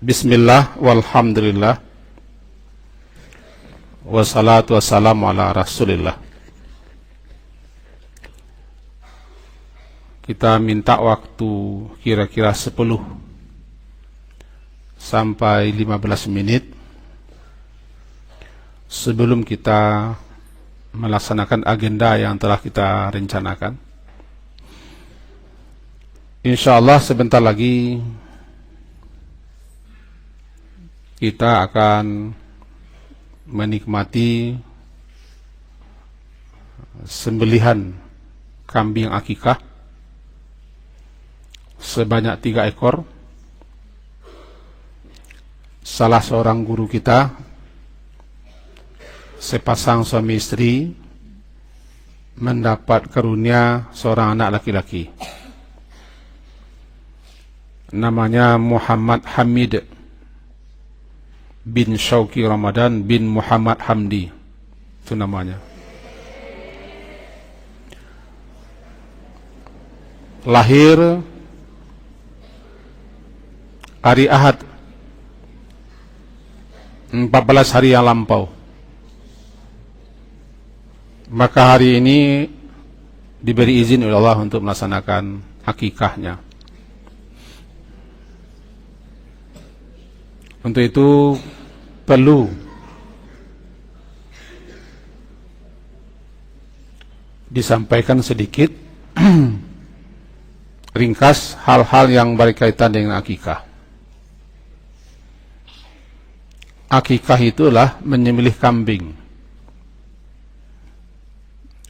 Bismillah, walhamdulillah, wassalatu wassalamu ala rasulillah. Kita minta waktu kira-kira 10 sampai 15 menit sebelum kita melaksanakan agenda yang telah kita rencanakan. Insyaallah sebentar lagi kita akan menikmati sembelihan kambing akikah sebanyak 3 ekor. Salah seorang guru kita, sepasang suami istri, mendapat karunia seorang anak laki-laki. Namanya Muhammad Hamid bin Syauki Ramadan bin Muhammad Hamdi, itu namanya. Lahir hari Ahad 14 hari yang lampau. Maka hari ini diberi izin oleh Allah untuk melaksanakan akikahnya. Untuk itu perlu disampaikan sedikit ringkas hal-hal yang berkaitan dengan akikah. Akikah itulah menyembelih kambing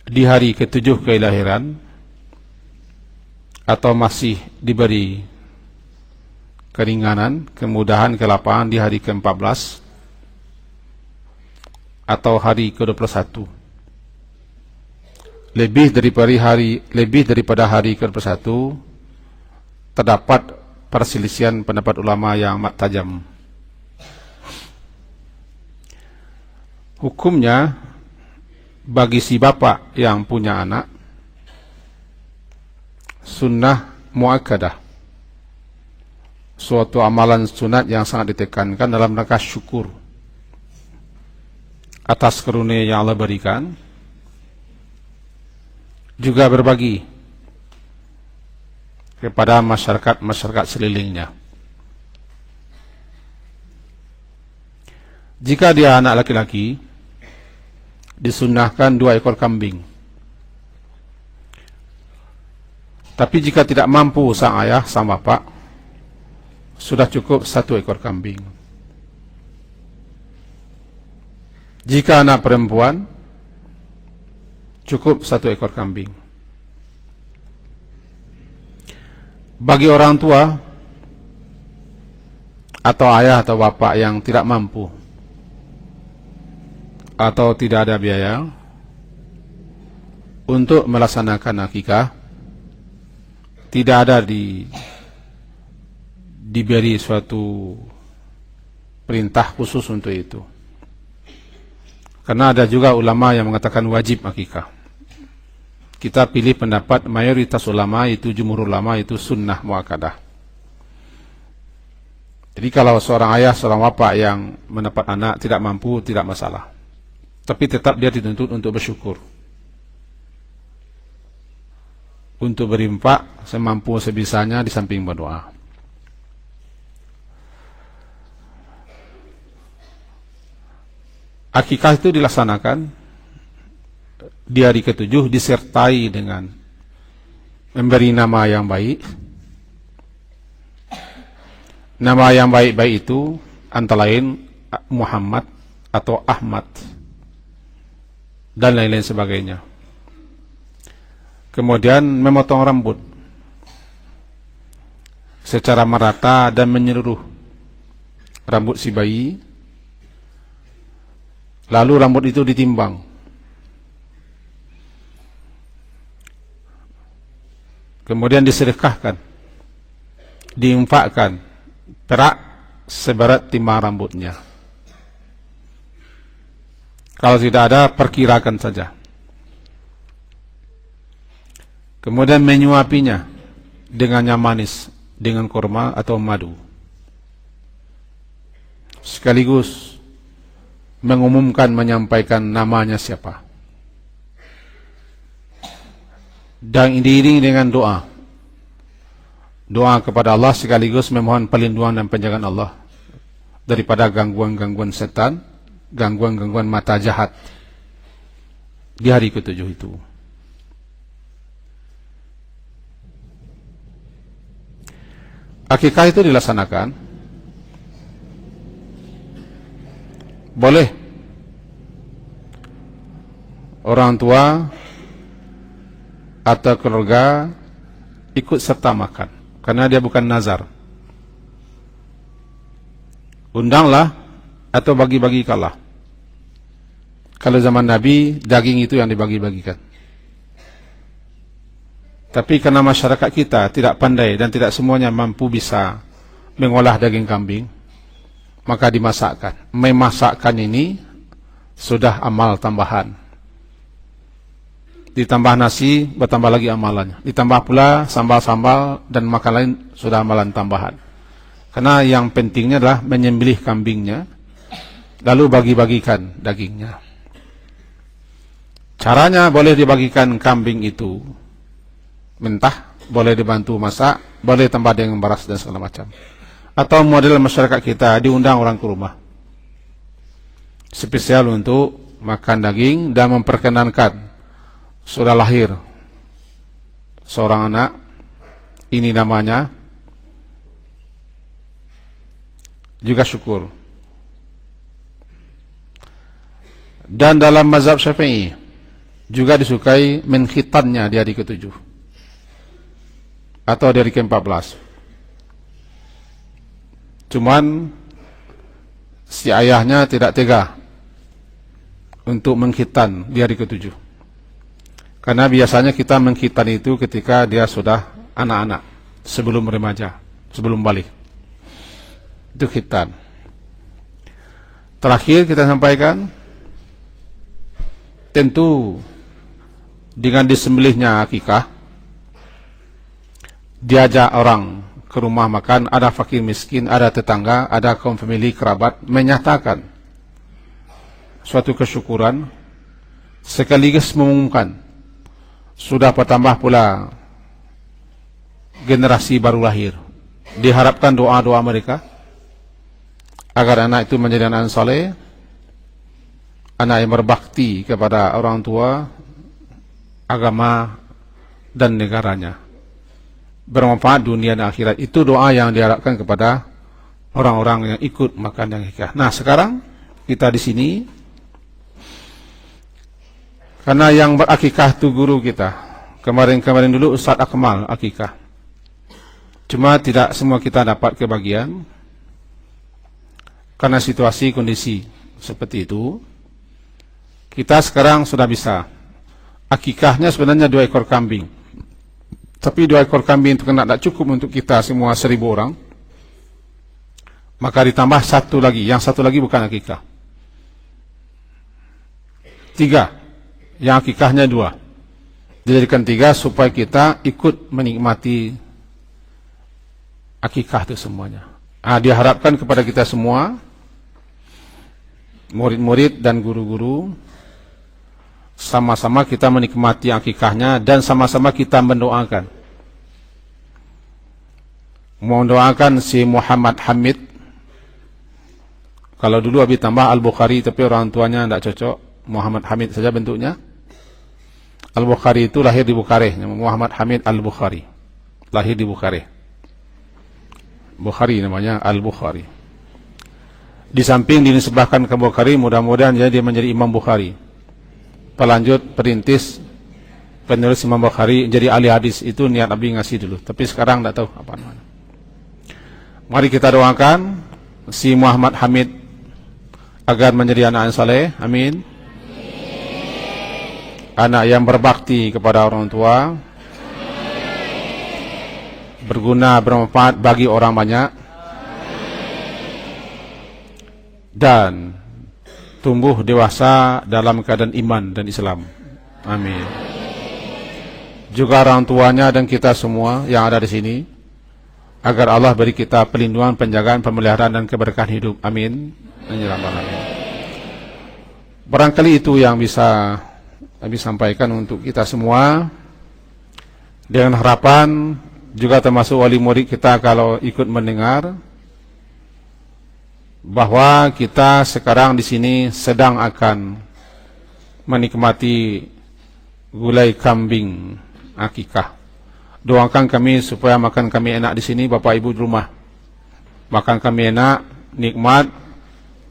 di hari ke-7 kelahiran atau masih diberi keringanan, kemudahan, kelapangan di hari ke-14 atau hari ke-21. Lebih daripada hari ke-21 terdapat perselisihan pendapat ulama yang amat tajam. Hukumnya bagi si bapak yang punya anak, sunnah muakkadah, suatu amalan sunat yang sangat ditekankan dalam rangka syukur atas karunia yang Allah berikan, juga berbagi kepada masyarakat sekelilingnya. Jika dia anak laki-laki, disunnahkan 2 ekor kambing. Tapi jika tidak mampu sang ayah, sang bapak, sudah cukup 1 ekor kambing. Jika anak perempuan, cukup 1 ekor kambing. Bagi orang tua atau ayah atau bapak yang tidak mampu atau tidak ada biaya untuk melaksanakan akikah, tidak ada diberi suatu perintah khusus untuk itu. Karena ada juga ulama yang mengatakan wajib akikah. Kita pilih pendapat mayoritas ulama, itu jumhur ulama, itu sunnah muakkadah. Jadi kalau seorang ayah, seorang bapak yang mendapat anak tidak mampu, tidak masalah. Tapi tetap dia dituntut untuk bersyukur, untuk berinfak semampu sebisanya di samping berdoa. Akikah itu dilaksanakan di hari ke-7 disertai dengan memberi nama yang baik. Nama yang baik-baik itu antara lain Muhammad atau Ahmad dan lain-lain sebagainya. Kemudian memotong rambut secara merata dan menyeluruh rambut si bayi. Lalu rambut itu ditimbang. Kemudian disedekahkan, diinfakkan perak seberat timbang rambutnya. Kalau tidak ada, perkirakan saja. Kemudian menyuapinya dengan yang manis, dengan kurma atau madu. sekaligus mengumumkan, menyampaikan namanya siapa. Dan diiringi dengan doa. Doa kepada Allah sekaligus memohon perlindungan dan penjagaan Allah daripada gangguan-gangguan setan, gangguan-gangguan mata jahat di hari ke-7 itu. Akikah itu dilaksanakan boleh orang tua atau keluarga ikut serta makan, karena dia bukan nazar. Undanglah atau bagi-bagikanlah. Kalau zaman Nabi, daging itu yang dibagi-bagikan. Tapi karena masyarakat kita tidak pandai dan tidak semuanya mampu bisa mengolah daging kambing, maka dimasakkan. Memasakkan ini sudah amal tambahan. Ditambah nasi, bertambah lagi amalannya. Ditambah pula sambal-sambal dan makan lain, sudah amalan tambahan. Karena yang pentingnya adalah menyembelih kambingnya, lalu bagi-bagikan dagingnya. Caranya boleh dibagikan kambing itu mentah, boleh dibantu masak, boleh tambah dengan beras dan segala macam. Atau model masyarakat kita, diundang orang ke rumah spesial untuk makan daging dan memperkenankan sudah lahir seorang anak, ini namanya, juga syukur. Dan dalam mazhab Syafi'i juga disukai menkhitannya di hari ke-7 atau di hari ke-14. Cuman si ayahnya tidak tega untuk mengkhitan di hari ke-7. Karena biasanya kita mengkhitan itu ketika dia sudah anak-anak, sebelum remaja, sebelum balik. Itu khitan. Terakhir kita sampaikan, tentu dengan disembelihnya akikah, diajak orang ke rumah makan, ada fakir miskin, ada tetangga, ada kaum famili kerabat, menyatakan suatu kesyukuran, sekaligus mengumumkan sudah bertambah pula generasi baru lahir. Diharapkan doa-doa mereka agar anak itu menjadi anak yang saleh, anak yang berbakti kepada orang tua, agama dan negaranya, bermanfaat dunia dan akhirat. Itu doa yang diharapkan kepada orang-orang yang ikut makan dan akikah. Nah, sekarang kita di sini karena yang berakikah itu guru kita. Kemarin-kemarin dulu Ustaz Akmal akikah. Cuma tidak semua kita dapat kebagian karena situasi kondisi seperti itu. Kita sekarang sudah bisa. Akikahnya sebenarnya 2 ekor kambing. Tapi 2 ekor kambing itu kena tak cukup untuk kita semua 1000 orang. Maka ditambah 1 lagi. Yang 1 lagi bukan akikah. 3. Yang akikahnya 2. Dijadikan 3 supaya kita ikut menikmati akikah itu semuanya. Diharapkan kepada kita semua, murid-murid dan guru-guru, sama-sama kita menikmati akikahnya dan sama-sama kita mendoakan. Mendoakan si Muhammad Hamid. Kalau dulu habis tambah Al-Bukhari, tapi orang tuanya tidak cocok, Muhammad Hamid saja bentuknya. Al-Bukhari itu lahir di Bukareh, Muhammad Hamid Al-Bukhari, lahir di Bukareh. Bukhari namanya, Al-Bukhari. Di samping dinisbahkan ke Bukhari, mudah-mudahan dia menjadi Imam Bukhari, pelanjut, perintis, penulis Imam Bukhari, jadi ahli hadis. Itu niat Nabi ngasih dulu, tapi sekarang tidak tahu apa namanya. Mari kita doakan si Muhammad Hamid agar menjadi anak yang saleh, amin. Anak yang berbakti kepada orang tua, berguna, bermanfaat bagi orang banyak, dan tumbuh dewasa dalam keadaan iman dan Islam, amin. Juga orang tuanya dan kita semua yang ada di sini, agar Allah beri kita perlindungan, penjagaan, pemeliharaan dan keberkahan hidup. Amin. Amin. Barangkali itu yang bisa kami sampaikan untuk kita semua, dengan harapan juga termasuk wali murid kita kalau ikut mendengar bahwa kita sekarang di sini sedang akan menikmati gulai kambing akikah. Doakan kami supaya makan kami enak di sini, Bapak Ibu di rumah. Makan kami enak, nikmat.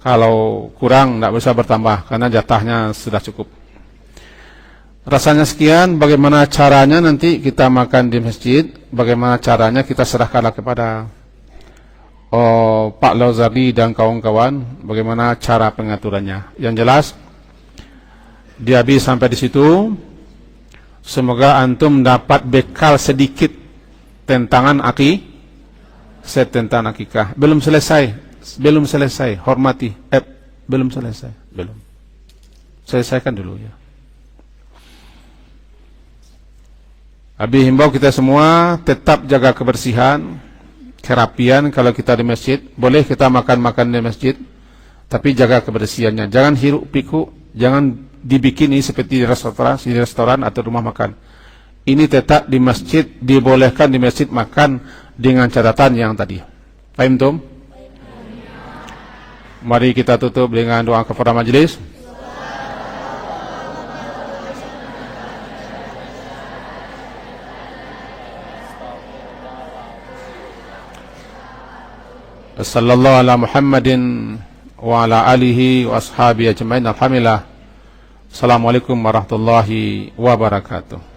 Kalau kurang tidak bisa bertambah karena jatahnya sudah cukup. Rasanya sekian. Bagaimana caranya nanti kita makan di masjid? Bagaimana caranya kita serahkanlah kepada Pak Lauzardi dan kawan-kawan. Bagaimana cara pengaturannya? Yang jelas, dihabis sampai di situ. Semoga antum dapat bekal sedikit tentang tentang akikah. Belum selesai. Hormati. Belum selesai. Belum. Selesaikan dulu ya. Habis himbau kita semua tetap jaga kebersihan, kerapian. Kalau kita di masjid, boleh kita makan di masjid, tapi jaga kebersihannya. Jangan hiruk pikuk, jangan dibikin ini seperti di restoran atau rumah makan. Ini tetap di masjid, dibolehkan di masjid makan dengan catatan yang tadi. Paham tum? Mari kita tutup dengan doa kepada majelis. Sallallahu ala Muhammadin wa ala alihi wa ashabihi ajma'in. Alhamdulillah. Assalamualaikum warahmatullahi wabarakatuh.